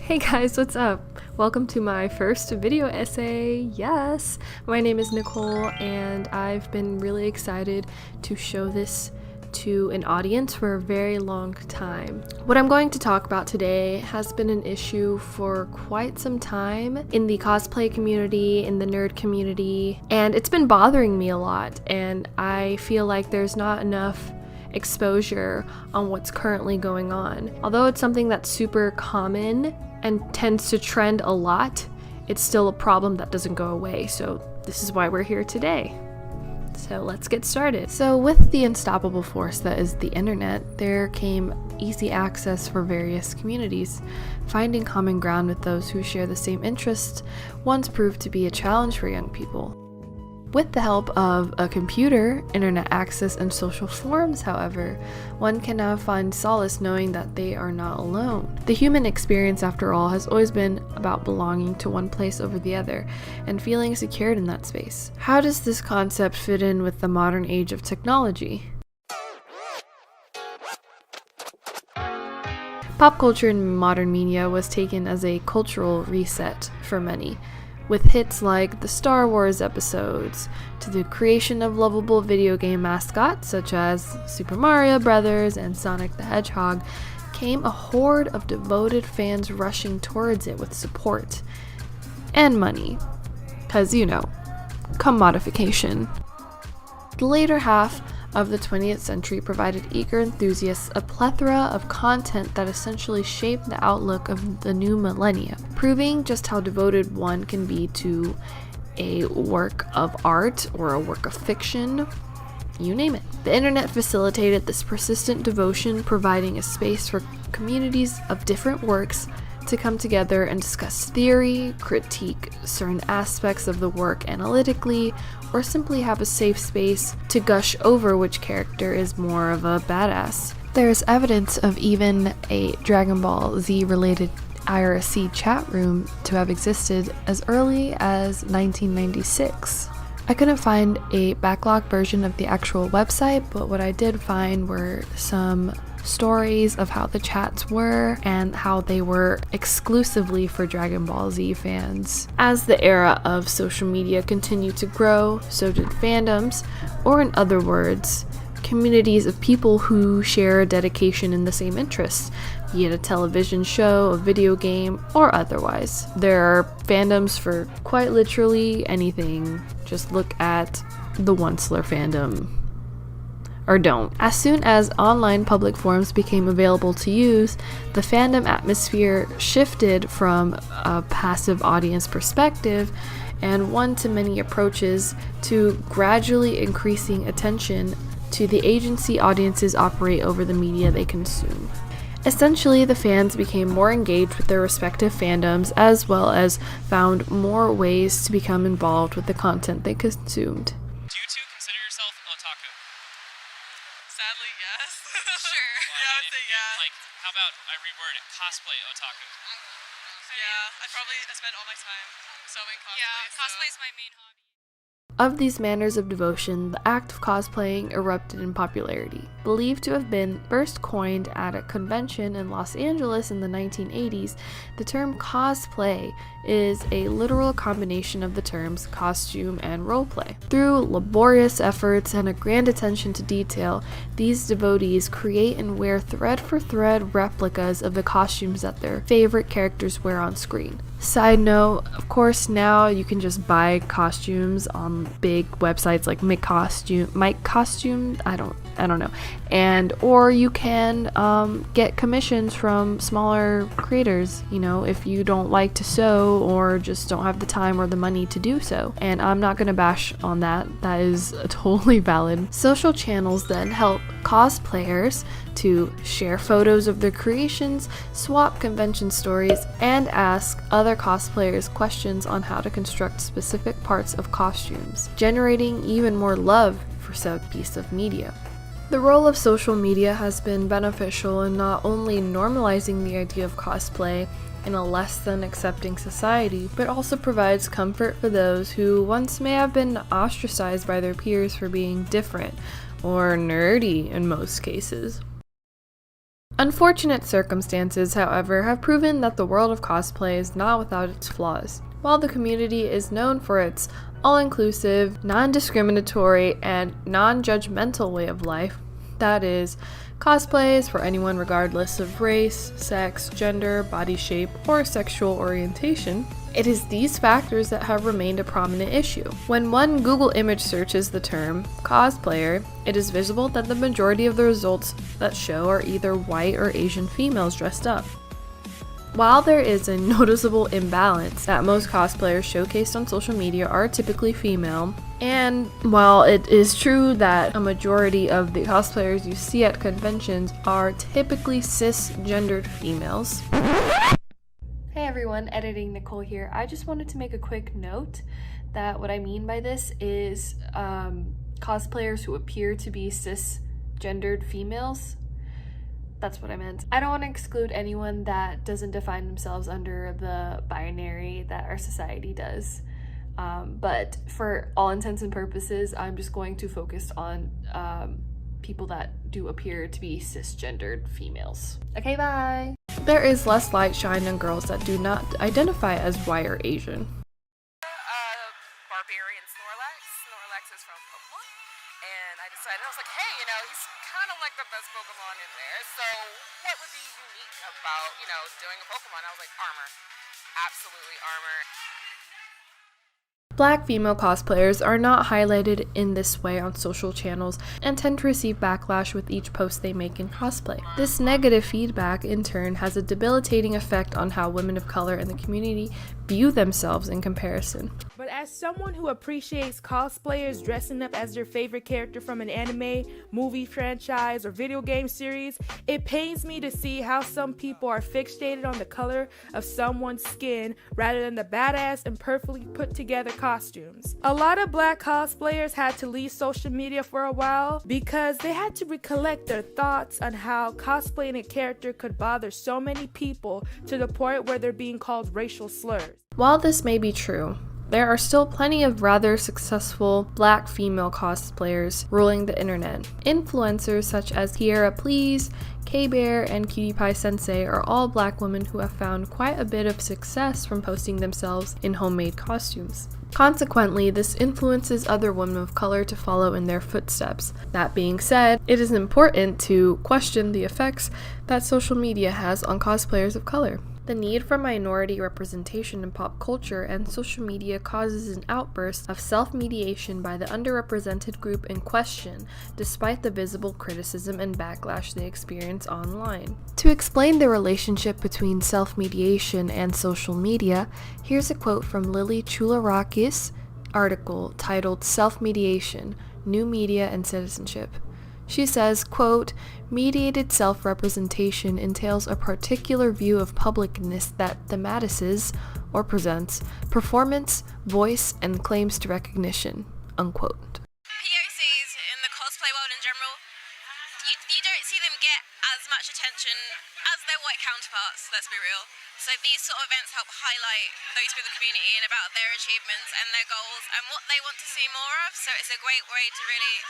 Hey guys, what's up? Welcome to my first video essay. Yes, my name is Nicole and I've been really excited to show this to an audience for a very long time. What I'm going to talk about today has been an issue for quite some time in the cosplay community, in the nerd community, and it's been bothering me a lot, and I feel like there's not enough exposure on what's currently going on. Although it's something that's super common and tends to trend a lot, it's still a problem that doesn't go away, so this is why we're here today. So let's get started. So with the unstoppable force that is the internet, there came easy access for various communities. Finding common ground with those who share the same interests once proved to be a challenge for young people. With the help of a computer, internet access, and social forums, however, one can now find solace knowing that they are not alone. The human experience, after all, has always been about belonging to one place over the other and feeling secured in that space. How does this concept fit in with the modern age of technology? Pop culture in modern media was taken as a cultural reset for many, with hits like the Star Wars episodes, to the creation of lovable video game mascots such as Super Mario Bros. And Sonic the Hedgehog, came a horde of devoted fans rushing towards it with support and money, cause commodification. The later half of the 20th century provided eager enthusiasts a plethora of content that essentially shaped the outlook of the new millennia, proving just how devoted one can be to a work of art or a work of fiction, you name it. The internet facilitated this persistent devotion, providing a space for communities of different works to come together and discuss theory, critique certain aspects of the work analytically, or simply have a safe space to gush over which character is more of a badass. There's evidence of even a Dragon Ball Z related IRC chat room to have existed as early as 1996. I couldn't find a backlog version of the actual website, but what I did find were some stories of how the chats were and how they were exclusively for Dragon Ball Z fans. As the era of social media continued to grow, so did fandoms, or in other words, communities of people who share a dedication in the same interests, be it a television show, a video game, or otherwise. There are fandoms for quite literally anything. Just look at the Onceler fandom. Or don't. As soon as online public forums became available to use, the fandom atmosphere shifted from a passive audience perspective and one-to-many approaches to gradually increasing attention to the agency audiences operate over the media they consume. Essentially, the fans became more engaged with their respective fandoms as well as found more ways to become involved with the content they consumed. Sadly, yes. Sure. Yeah, I would say yeah. Like, how about I reword it? Cosplay otaku. Yeah, I'd probably spend all my time sewing cosplay. Yeah, cosplay is my main hobby. Of these manners of devotion, the act of cosplaying erupted in popularity. Believed to have been first coined at a convention in Los Angeles in the 1980s, the term cosplay is a literal combination of the terms costume and roleplay. Through laborious efforts and a grand attention to detail, these devotees create and wear thread-for-thread replicas of the costumes that their favorite characters wear on screen. Side note, of course, now you can just buy costumes on big websites like Mike Costume, I don't know, and or you can get commissions from smaller creators, if you don't like to sew or just don't have the time or the money to do so. And I'm not gonna bash on that is totally valid. Social channels then help cosplayers to share photos of their creations, swap convention stories, and ask other cosplayers questions on how to construct specific parts of costumes, generating even more love for said piece of media. The role of social media has been beneficial in not only normalizing the idea of cosplay in a less than accepting society, but also provides comfort for those who once may have been ostracized by their peers for being different, or nerdy in most cases. Unfortunate circumstances, however, have proven that the world of cosplay is not without its flaws. While the community is known for its all-inclusive, non-discriminatory, and non-judgmental way of life, that is, cosplay is for anyone regardless of race, sex, gender, body shape, or sexual orientation, it is these factors that have remained a prominent issue. When one Google image searches the term cosplayer, it is visible that the majority of the results that show are either white or Asian females dressed up. While there is a noticeable imbalance that most cosplayers showcased on social media are typically female, and while it is true that a majority of the cosplayers you see at conventions are typically cisgendered females. Hey everyone, editing Nicole here. I just wanted to make a quick note that what I mean by this is cosplayers who appear to be cisgendered females. That's what I meant. I don't want to exclude anyone that doesn't define themselves under the binary that our society does. But for all intents and purposes, I'm just going to focus on people that do appear to be cisgendered females. Okay, bye! There is less light shined on girls that do not identify as white or Asian. Barbarian Snorlax. Snorlax is from Pokemon. And I decided, I was like, hey, he's kind of like the best Pokemon in there. So what would be unique about, doing a Pokemon? I was like, armor. Absolutely armor. Black female cosplayers are not highlighted in this way on social channels and tend to receive backlash with each post they make in cosplay. This negative feedback, in turn, has a debilitating effect on how women of color in the community view themselves in comparison. But as someone who appreciates cosplayers dressing up as their favorite character from an anime, movie franchise, or video game series, it pains me to see how some people are fixated on the color of someone's skin rather than the badass and perfectly put together costumes. A lot of black cosplayers had to leave social media for a while because they had to recollect their thoughts on how cosplaying a character could bother so many people to the point where they're being called racial slurs. While this may be true, there are still plenty of rather successful black female cosplayers ruling the internet. Influencers such as Kiera Please, K-Bear, and Cutie Pie Sensei are all black women who have found quite a bit of success from posting themselves in homemade costumes. Consequently, this influences other women of color to follow in their footsteps. That being said, it is important to question the effects that social media has on cosplayers of color. The need for minority representation in pop culture and social media causes an outburst of self-mediation by the underrepresented group in question, despite the visible criticism and backlash they experience online. To explain the relationship between self-mediation and social media, here's a quote from Lily Chularakis' article titled Self-Mediation, New Media and Citizenship. She says, quote, mediated self-representation entails a particular view of publicness that thematizes, or presents, performance, voice, and claims to recognition, unquote. POCs in the cosplay world in general, you don't see them get as much attention as their white counterparts, let's be real. So these sort of events help highlight those people in the community and about their achievements and their goals and what they want to see more of. So it's a great way to really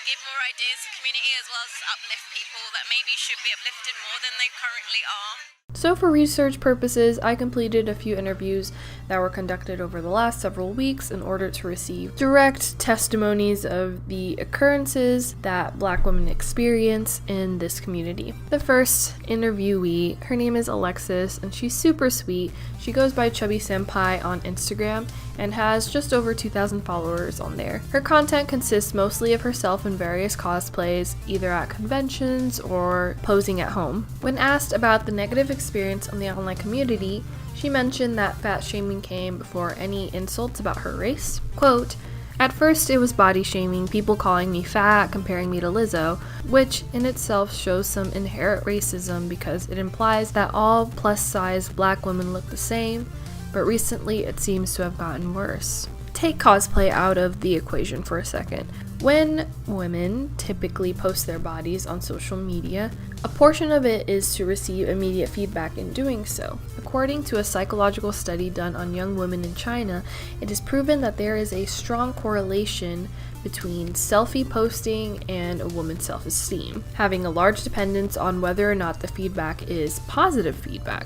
give more ideas to the community as well as uplift people that maybe should be uplifted more than they currently are. So for research purposes, I completed a few interviews that were conducted over the last several weeks in order to receive direct testimonies of the occurrences that black women experience in this community. The first interviewee, her name is Alexis, and she's super sweet. She goes by Chubby Senpai on Instagram and has just over 2,000 followers on there. Her content consists mostly of herself in various cosplays, either at conventions or posing at home. When asked about the negative experience on the online community, she mentioned that fat shaming came before any insults about her race. Quote, at first it was body shaming, people calling me fat, comparing me to Lizzo, which in itself shows some inherent racism because it implies that all plus-size black women look the same, but recently it seems to have gotten worse. take cosplay out of the equation for a second. When women typically post their bodies on social media, a portion of it is to receive immediate feedback in doing so. According to a psychological study done on young women in China, it is proven that there is a strong correlation between selfie posting and a woman's self-esteem, having a large dependence on whether or not the feedback is positive feedback.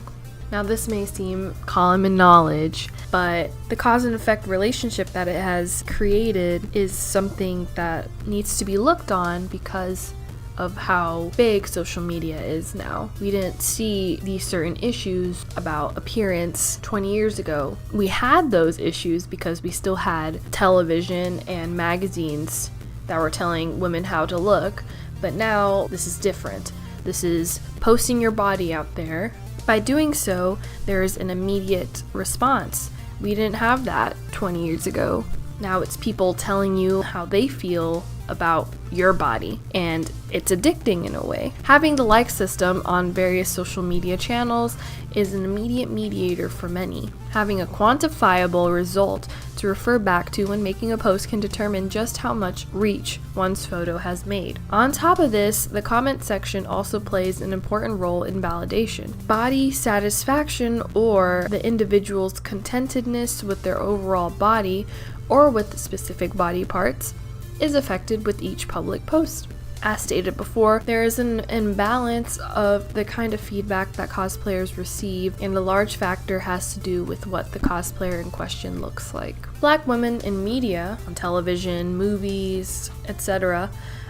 Now, this may seem common knowledge, but the cause and effect relationship that it has created is something that needs to be looked on because of how big social media is now. We didn't see these certain issues about appearance 20 years ago. We had those issues because we still had television and magazines that were telling women how to look, but now this is different. This is posting your body out there. By doing so, there's an immediate response. We didn't have that 20 years ago. Now it's people telling you how they feel about your body, and it's addicting in a way. Having the like system on various social media channels is an immediate mediator for many. Having a quantifiable result to refer back to when making a post can determine just how much reach one's photo has made. On top of this, the comment section also plays an important role in validation. Body satisfaction, or the individual's contentedness with their overall body or with specific body parts, is affected with each public post. As stated before, there is an imbalance of the kind of feedback that cosplayers receive, and a large factor has to do with what the cosplayer in question looks like. Black women in media, on television, movies, etc.,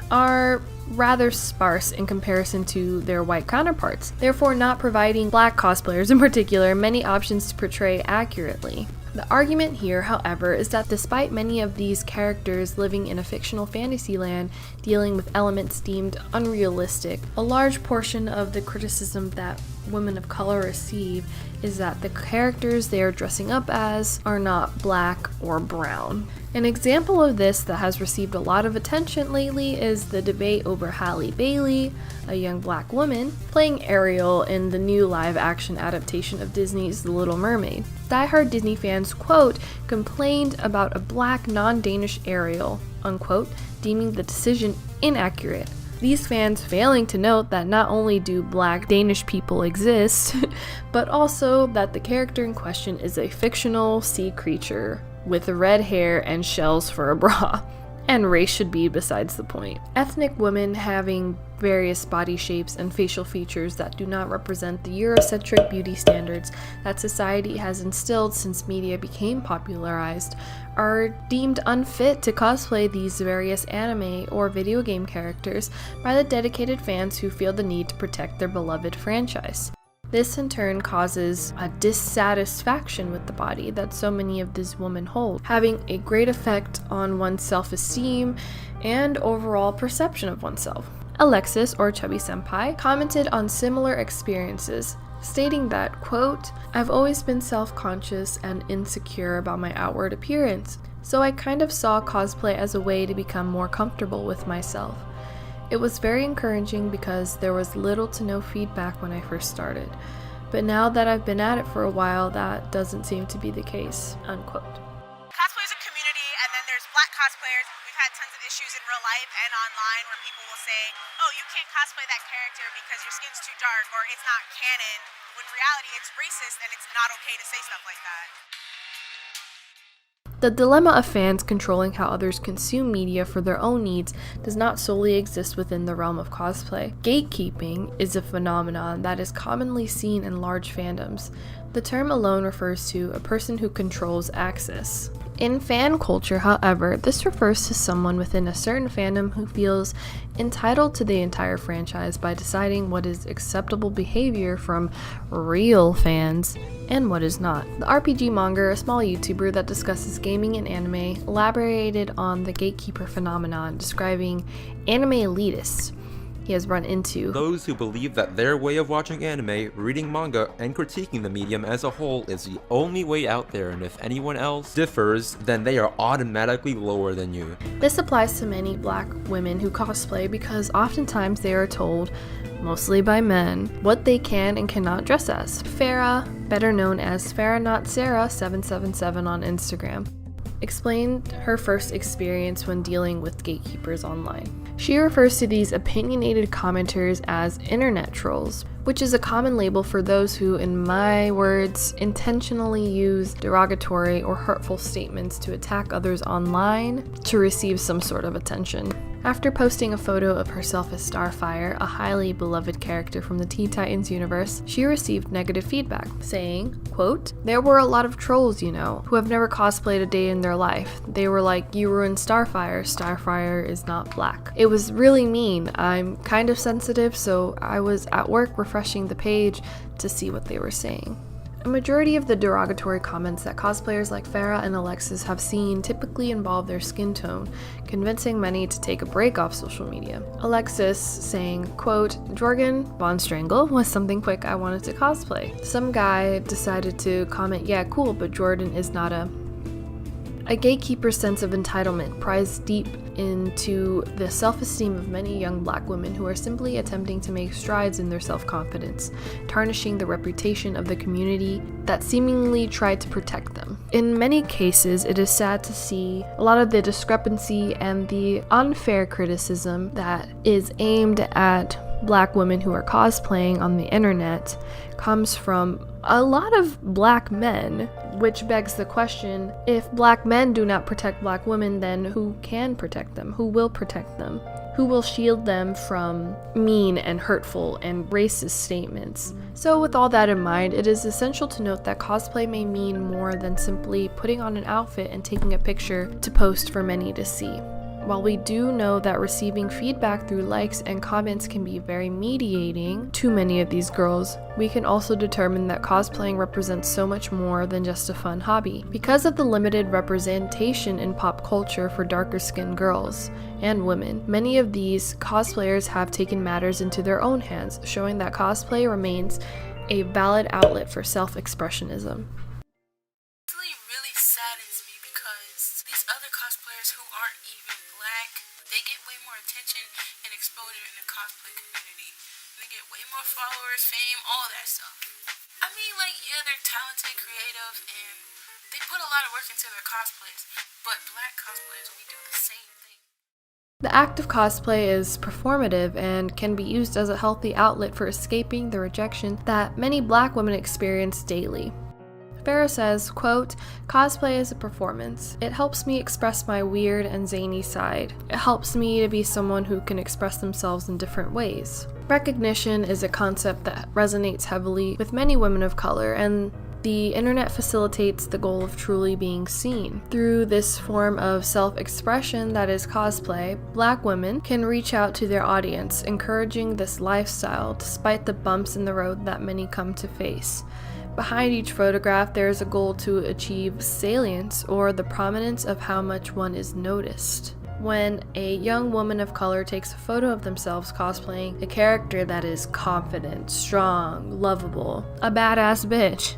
are rather sparse in comparison to their white counterparts, therefore not providing black cosplayers in particular many options to portray accurately. The argument here, however, is that despite many of these characters living in a fictional fantasy land dealing with elements deemed unrealistic, a large portion of the criticism that women of color receive is that the characters they are dressing up as are not black or brown. An example of this that has received a lot of attention lately is the debate over Halle Bailey, a young black woman, playing Ariel in the new live-action adaptation of Disney's The Little Mermaid. Die-hard Disney fans, quote, complained about a black non-Danish Ariel, unquote, deeming the decision inaccurate. These fans failing to note that not only do black Danish people exist, but also that the character in question is a fictional sea creature with red hair and shells for a bra. And race should be besides the point. Ethnic women having various body shapes and facial features that do not represent the Eurocentric beauty standards that society has instilled since media became popularized are deemed unfit to cosplay these various anime or video game characters by the dedicated fans who feel the need to protect their beloved franchise. This in turn causes a dissatisfaction with the body that so many of these women hold, having a great effect on one's self-esteem and overall perception of oneself. Alexis, or Chubby Senpai, commented on similar experiences, stating that, quote, I've always been self-conscious and insecure about my outward appearance, so I kind of saw cosplay as a way to become more comfortable with myself. It was very encouraging because there was little to no feedback when I first started, but now that I've been at it for a while, that doesn't seem to be the case, unquote. Cosplay is a community, and then there's black cosplayers. We've had tons of issues in real life and online where people will say, oh, you can't cosplay that character because your skin's too dark or it's not canon, when in reality it's racist and it's not okay to say stuff like that. The dilemma of fans controlling how others consume media for their own needs does not solely exist within the realm of cosplay. Gatekeeping is a phenomenon that is commonly seen in large fandoms. The term alone refers to a person who controls access. In fan culture, however, this refers to someone within a certain fandom who feels entitled to the entire franchise by deciding what is acceptable behavior from real fans and what is not. The RPG Monger, a small YouTuber that discusses gaming and anime, elaborated on the gatekeeper phenomenon, describing anime elitists he has run into. Those who believe that their way of watching anime, reading manga, and critiquing the medium as a whole is the only way out there, and if anyone else differs, then they are automatically lower than you. This applies to many black women who cosplay because oftentimes they are told, mostly by men, what they can and cannot dress as. Farah, better known as Farah Not Sarah 777 on Instagram, explained her first experience when dealing with gatekeepers online. She refers to these opinionated commenters as internet trolls, which is a common label for those who, in my words, intentionally use derogatory or hurtful statements to attack others online to receive some sort of attention. After posting a photo of herself as Starfire, a highly beloved character from the Teen Titans universe, she received negative feedback, saying, quote, "There were a lot of trolls, you know, who have never cosplayed a day in their life. They were like, you ruined Starfire. Starfire is not black. It was really mean. I'm kind of sensitive, so I was at work refreshing the page to see what they were saying." A majority of the derogatory comments that cosplayers like Farah and Alexis have seen typically involve their skin tone, convincing many to take a break off social media. Alexis saying, quote, "Jorgen Von Strangle was something quick I wanted to cosplay." Some guy decided to comment, "Yeah, cool, but Jordan is not a gatekeeper's sense of entitlement pries deep into the self-esteem of many young black women who are simply attempting to make strides in their self-confidence, tarnishing the reputation of the community that seemingly tried to protect them. In many cases, it is sad to see a lot of the discrepancy and the unfair criticism that is aimed at black women who are cosplaying on the internet comes from a lot of black men, which begs the question, if black men do not protect black women, then who can protect them? Who will protect them? Who will shield them from mean and hurtful and racist statements? So with all that in mind, it is essential to note that cosplay may mean more than simply putting on an outfit and taking a picture to post for many to see. While we do know that receiving feedback through likes and comments can be very mediating to many of these girls, we can also determine that cosplaying represents so much more than just a fun hobby. Because of the limited representation in pop culture for darker-skinned girls and women, many of these cosplayers have taken matters into their own hands, showing that cosplay remains a valid outlet for self-expressionism. Really saddens me because these other cosplayers who aren't even black, they get way more attention and exposure in the cosplay community. They get way more followers, fame, all that stuff. I mean, like, yeah, they're talented, creative, and they put a lot of work into their cosplays, but black cosplayers, we do the same thing. The act of cosplay is performative and can be used as a healthy outlet for escaping the rejection that many black women experience daily. Farah says, quote, "Cosplay is a performance. It helps me express my weird and zany side. It helps me to be someone who can express themselves in different ways. Recognition is a concept that resonates heavily with many women of color, and the internet facilitates the goal of truly being seen. Through this form of self-expression that is cosplay, black women can reach out to their audience, encouraging this lifestyle despite the bumps in the road that many come to face. Behind each photograph, there is a goal to achieve salience, or the prominence of how much one is noticed. When a young woman of color takes a photo of themselves cosplaying a character that is confident, strong, lovable, a badass bitch,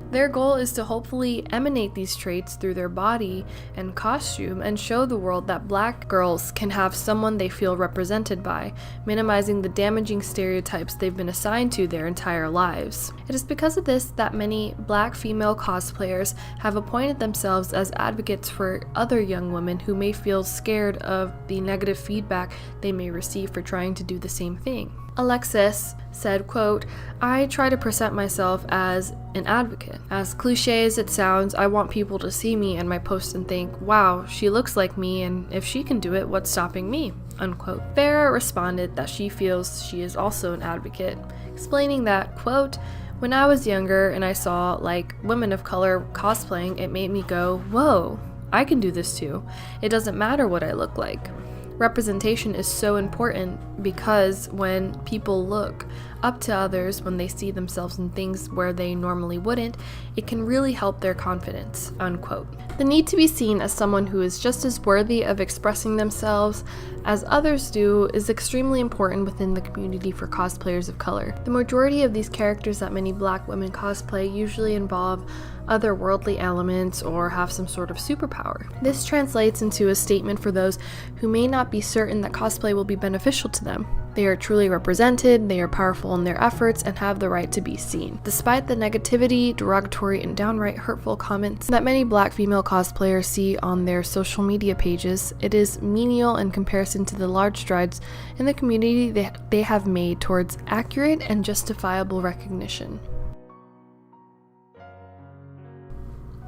their goal is to hopefully emanate these traits through their body and costume and show the world that black girls can have someone they feel represented by, minimizing the damaging stereotypes they've been assigned to their entire lives. It is because of this that many black female cosplayers have appointed themselves as advocates for other young women who may feel scared of the negative feedback they may receive for trying to do the same thing. Alexis said, quote, "I try to present myself as an advocate. As cliche as it sounds, I want people to see me and my post and think, wow, she looks like me, and if she can do it, what's stopping me?" Unquote. Farah responded that she feels she is also an advocate, explaining that, quote, "When I was younger and I saw, like, women of color cosplaying, it made me go, whoa, I can do this too. It doesn't matter what I look like." Representation is so important because when people look up to others when they see themselves in things where they normally wouldn't, it can really help their confidence, unquote. The need to be seen as someone who is just as worthy of expressing themselves as others do is extremely important within the community for cosplayers of color. The majority of these characters that many black women cosplay usually involve otherworldly elements or have some sort of superpower. This translates into a statement for those who may not be certain that cosplay will be beneficial to them. They are truly represented, they are powerful in their efforts, and have the right to be seen. Despite the negativity, derogatory, and downright hurtful comments that many Black female cosplayers see on their social media pages, it is menial in comparison to the large strides in the community that they have made towards accurate and justifiable recognition.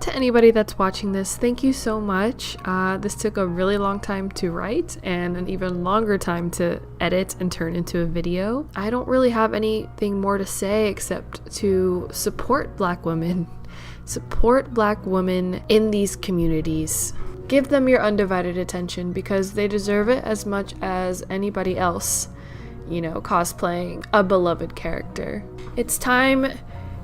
To anybody that's watching this, thank you so much. This took a really long time to write and an even longer time to edit and turn into a video. I don't really have anything more to say except to support Black women. Support Black women in these communities. Give them your undivided attention because they deserve it as much as anybody else, you know, cosplaying a beloved character. It's time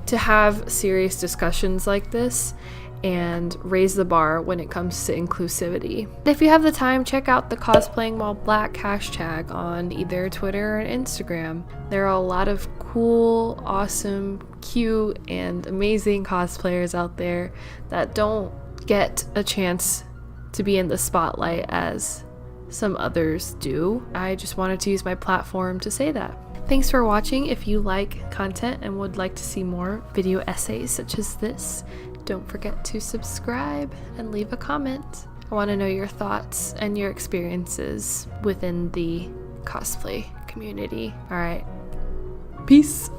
to have serious discussions like this and raise the bar when it comes to inclusivity. If you have the time, check out the Cosplaying While Black hashtag on either Twitter or Instagram. There are a lot of cool, awesome, cute, and amazing cosplayers out there that don't get a chance to be in the spotlight as some others do. I just wanted to use my platform to say that. Thanks for watching. If you like content and would like to see more video essays such as this, don't forget to subscribe and leave a comment. I want to know your thoughts and your experiences within the cosplay community. All right, peace.